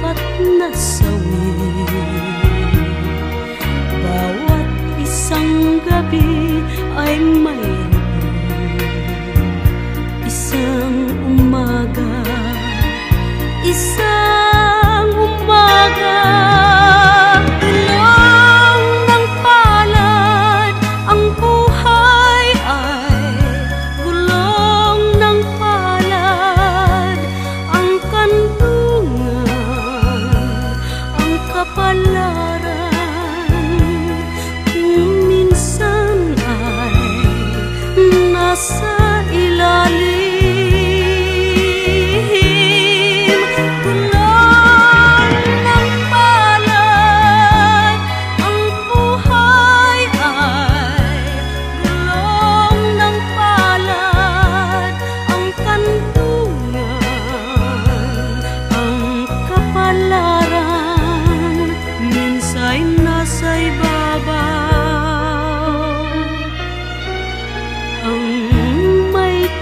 at nasawi. Bawat isang gabi ay mayroon isang umaga, isang umaga. Tulong ng palad, ang buhay ay gulong ng palad. Ang kandungan, ang kapalaran, kung minsan ay nasa ilalim.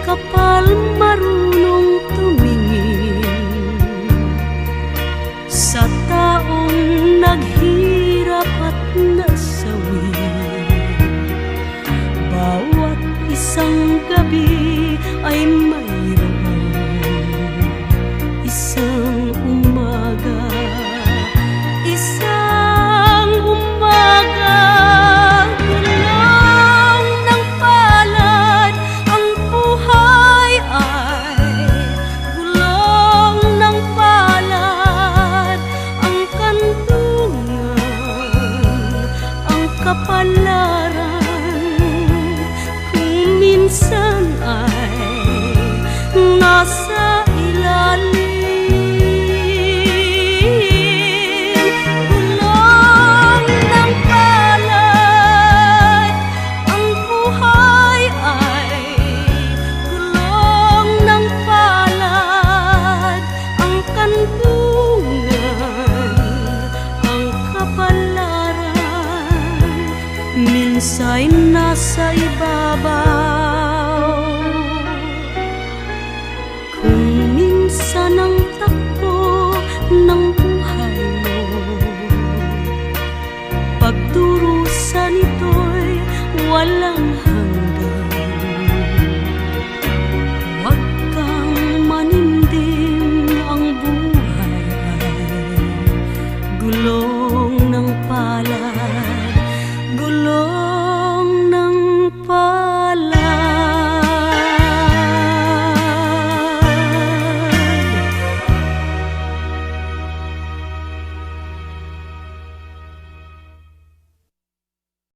Kapal marunong tumingin sa taong naghirap at nasawi. Bawat isang gabi ay